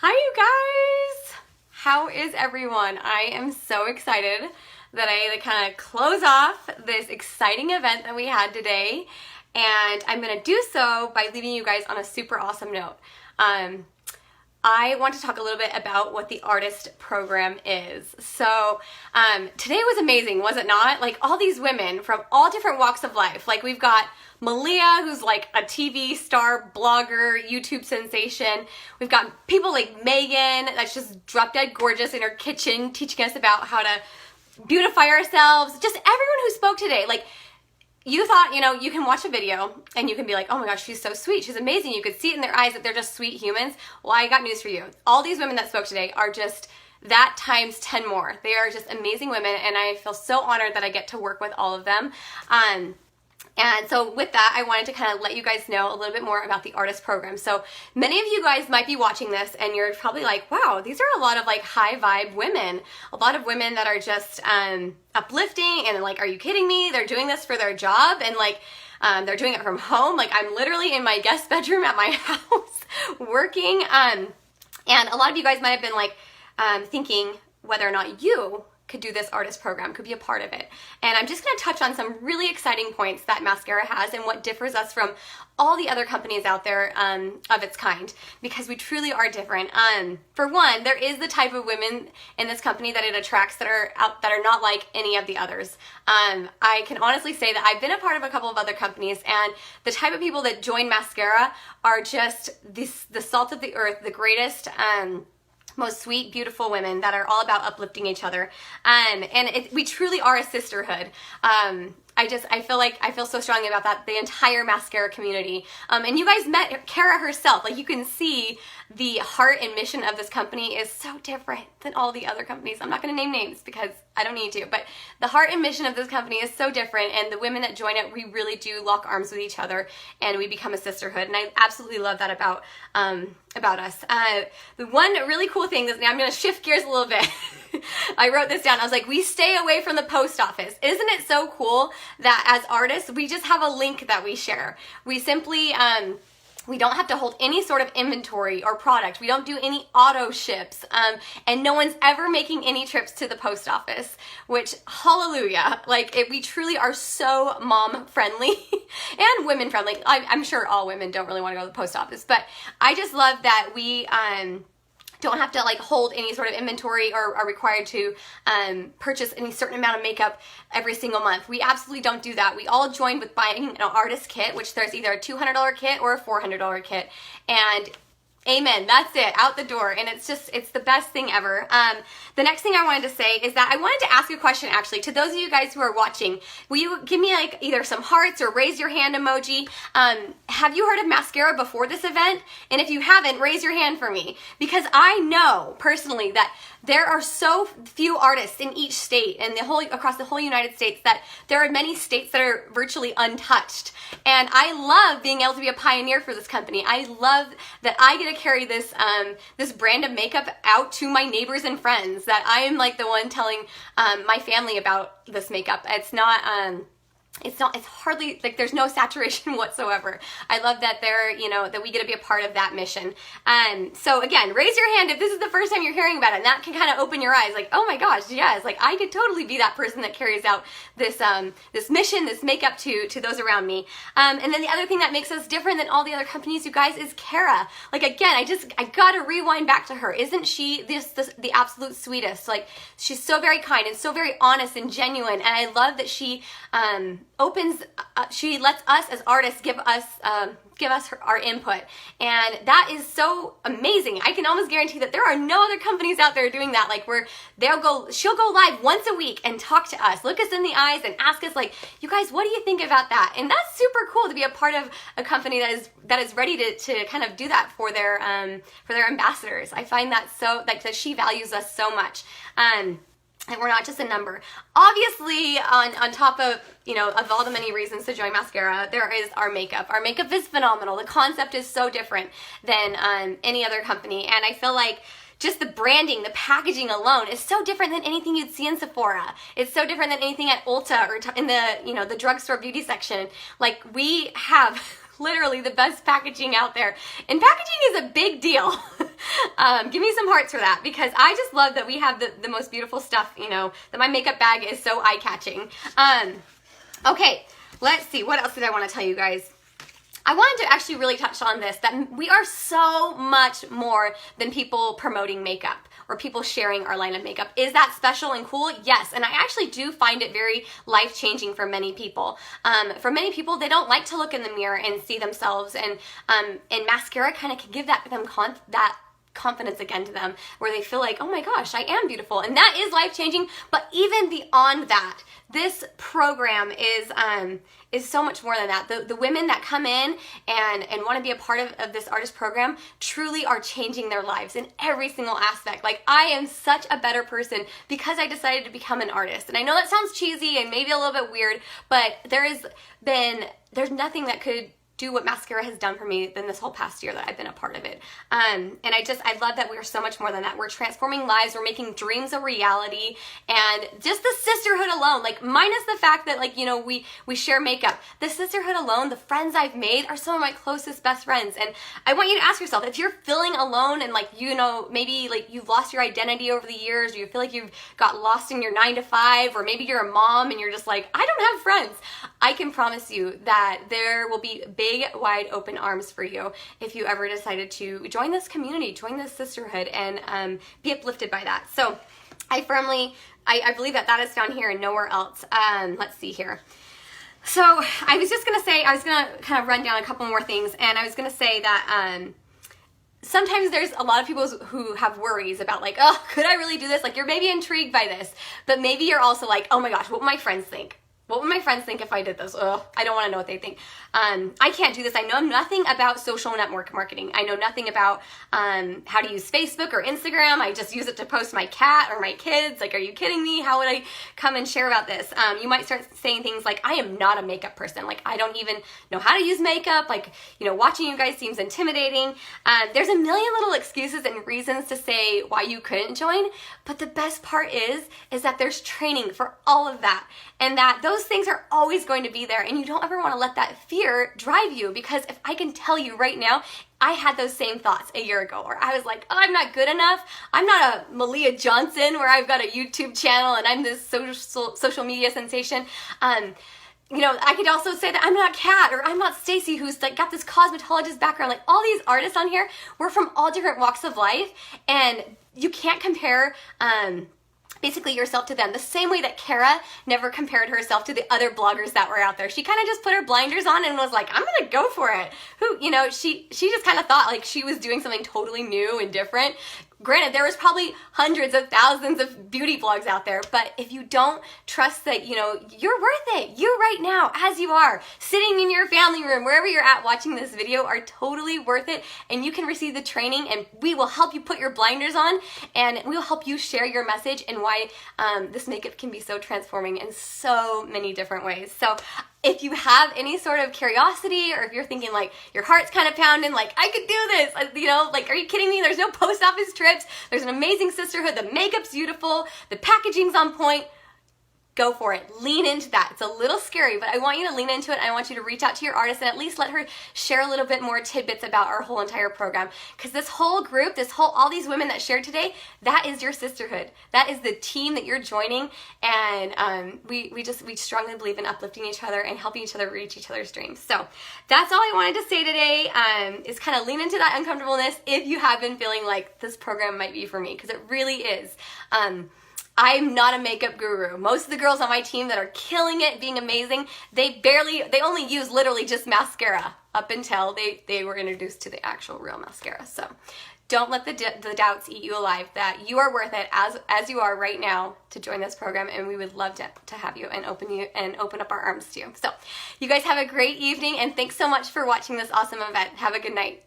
Hi you guys! How is everyone? I am so excited that I kind of close off this exciting event that we had today, and I'm going to do so by leaving you guys on a super awesome note. I want to talk a little bit about what the artist program is. So today was amazing, was it not? Like all these women from all different walks of life. Like we've got Malia, who's like a TV star, blogger, YouTube sensation. We've got people like Megan, that's just drop dead gorgeous in her kitchen, teaching us about how to beautify ourselves. Just everyone who spoke today, like you thought, you can watch a video and you can be like, oh my gosh, she's so sweet, she's amazing. You could see it in their eyes that they're just sweet humans. Well, I got news for you. All these women that spoke today are just that times 10 more. They are just amazing women, and I feel so honored that I get to work with all of them. And so with that, I wanted to kind of let you guys know a little bit more about the artist program. So many of you guys might be watching this and you're probably like, wow, these are a lot of like high vibe women, a lot of women that are just uplifting and like, are you kidding me? They're doing this for their job and like they're doing it from home. Like I'm literally in my guest bedroom at my house working. And a lot of you guys might have been like thinking whether or not you could do this artist program, could be a part of it. And I'm just gonna touch on some really exciting points that Maskcara has and what differs us from all the other companies out there of its kind, because we truly are different. For one, there is the type of women in this company that it attracts that are not like any of the others. I can honestly say that I've been a part of a couple of other companies, and the type of people that join Maskcara are just the salt of the earth, the greatest, most sweet, beautiful women that are all about uplifting each other. We truly are a sisterhood. I feel so strongly about that, the entire Maskcara community. And you guys met Kara herself. Like you can see the heart and mission of this company is so different than all the other companies. I'm not going to name names because I don't need to, but the heart and mission of this company is so different, and the women that join it, we really do lock arms with each other and we become a sisterhood, and I absolutely love that about us. The one really cool thing is, now I'm going to shift gears a little bit. I wrote this down. I was like, we stay away from the post office. Isn't it so cool that as artists, we just have a link that we share? We simply, we don't have to hold any sort of inventory or product. We don't do any auto ships. And no one's ever making any trips to the post office, which, hallelujah. Like, we truly are so mom friendly and women friendly. I'm sure all women don't really want to go to the post office, but I just love that we, don't have to like hold any sort of inventory or are required to purchase any certain amount of makeup every single month. We absolutely don't do that. We all join with buying an artist kit, which there's either a $200 kit or a $400 kit. And amen, that's it, out the door, and it's the best thing ever. The next thing I wanted to say is that I wanted to ask a question actually to those of you guys who are watching. Will you give me like either some hearts or raise your hand emoji? Have you heard of Maskcara before this event? And if you haven't, raise your hand for me, because I know personally that there are so few artists in each state and across the whole United States that there are many states that are virtually untouched. And I love being able to be a pioneer for this company. I love that I get to carry this this brand of makeup out to my neighbors and friends, that I am like the one telling my family about this makeup. It's hardly, like there's no saturation whatsoever. I love that that we get to be a part of that mission. So again, raise your hand if this is the first time you're hearing about it, and that can kind of open your eyes, like, oh my gosh, yes, like I could totally be that person that carries out this this mission, this makeup to those around me. And then the other thing that makes us different than all the other companies, you guys, is Kara. Like again, I gotta rewind back to her. Isn't she the absolute sweetest? Like she's so very kind and so very honest and genuine, and I love that she she lets us as artists give us our input, and that is so amazing. I can almost guarantee that there are no other companies out there doing that. Like she'll go live once a week and talk to us, look us in the eyes, and ask us like, you guys, what do you think about that? And that's super cool to be a part of a company that is ready to kind of do that for their ambassadors. I find that so that she values us so much. And we're not just a number. Obviously, on top of, of all the many reasons to join Maskcara, there is our makeup. Our makeup is phenomenal. The concept is so different than any other company. And I feel like just the branding, the packaging alone is so different than anything you'd see in Sephora. It's so different than anything at Ulta or in the, the drugstore beauty section. Like we have literally the best packaging out there. And packaging is a big deal. Give me some hearts for that, because I just love that we have the most beautiful stuff, you know, that my makeup bag is so eye-catching. Okay, let's see. What else did I want to tell you guys? I wanted to actually really touch on this, that we are so much more than people promoting makeup or people sharing our line of makeup. Is that special and cool? Yes, and I actually do find it very life-changing for many people. For many people, they don't like to look in the mirror and see themselves, and mascara kind of can give that confidence again to them, where they feel like, oh my gosh, I am beautiful, and that is life-changing. But even beyond that, this program is so much more than that. The women that come in and want to be a part of this artist program truly are changing their lives in every single aspect. Like, I am such a better person because I decided to become an artist. And I know that sounds cheesy and maybe a little bit weird, but there's nothing that could do what Maskcara has done for me than this whole past year that I've been a part of it. And I love that we're so much more than that. We're transforming lives, we're making dreams a reality, and just the sisterhood alone, like, minus the fact that, like, you know, we share makeup, the sisterhood alone, the friends I've made are some of my closest best friends. And I want you to ask yourself, if you're feeling alone and, like, you know, maybe like you've lost your identity over the years, or you feel like you've got lost in your 9-to-5, or maybe you're a mom and you're just like, I don't have friends, I can promise you that there will be big, wide open arms for you if you ever decided to join this community, join this sisterhood, and be uplifted by that. So I believe that is found here and nowhere else. Let's see here. So I was just going to say, I was going to kind of run down a couple more things, and I was going to say that sometimes there's a lot of people who have worries about, like, oh, could I really do this? Like, you're maybe intrigued by this, but maybe you're also like, oh my gosh, what will my friends think? What would my friends think if I did this? Ugh, I don't want to know what they think. I can't do this. I know nothing about social network marketing. I know nothing about how to use Facebook or Instagram. I just use it to post my cat or my kids. Like, are you kidding me? How would I come and share about this? You might start saying things like, I am not a makeup person. Like, I don't even know how to use makeup. Like, you know, watching you guys seems intimidating. There's a million little excuses and reasons to say why you couldn't join. But the best part is that there's training for all of that. And that those things are always going to be there, and you don't ever want to let that fear drive you, because if I can tell you right now, I had those same thoughts a year ago, where I was like, oh, I'm not good enough. I'm not a Malia Johnson where I've got a YouTube channel and I'm this social media sensation. You know, I could also say that I'm not Kat, or I'm not Stacy, who's like got this cosmetologist background. Like, all these artists on here, we're from all different walks of life, and you can't compare basically yourself to them. The same way that Kara never compared herself to the other bloggers that were out there. She kind of just put her blinders on and was like, I'm gonna go for it. You know, she just kind of thought like she was doing something totally new and different. Granted, there was probably hundreds of thousands of beauty blogs out there, but if you don't trust that, you know, you're worth it. You right now, as you are, sitting in your family room, wherever you're at watching this video, are totally worth it, and you can receive the training, and we will help you put your blinders on, and we will help you share your message and why this makeup can be so transforming in so many different ways. So if you have any sort of curiosity, or if you're thinking like your heart's kind of pounding, like I could do this, you know, like, are you kidding me? There's no post office trips. There's an amazing sisterhood. The makeup's beautiful. The packaging's on point. Go for it. Lean into that. It's a little scary, but I want you to lean into it. I want you to reach out to your artist and at least let her share a little bit more tidbits about our whole entire program. Because this whole group, all these women that shared today, that is your sisterhood. That is the team that you're joining. And we strongly believe in uplifting each other and helping each other reach each other's dreams. So that's all I wanted to say today, is kind of lean into that uncomfortableness if you have been feeling like this program might be for me, because it really is. I'm not a makeup guru. Most of the girls on my team that are killing it, being amazing, they only use literally just mascara up until they were introduced to the actual real mascara. So don't let the doubts eat you alive, that you are worth it as you are right now to join this program, and we would love to have you and open up our arms to you. So you guys have a great evening, and thanks so much for watching this awesome event. Have a good night.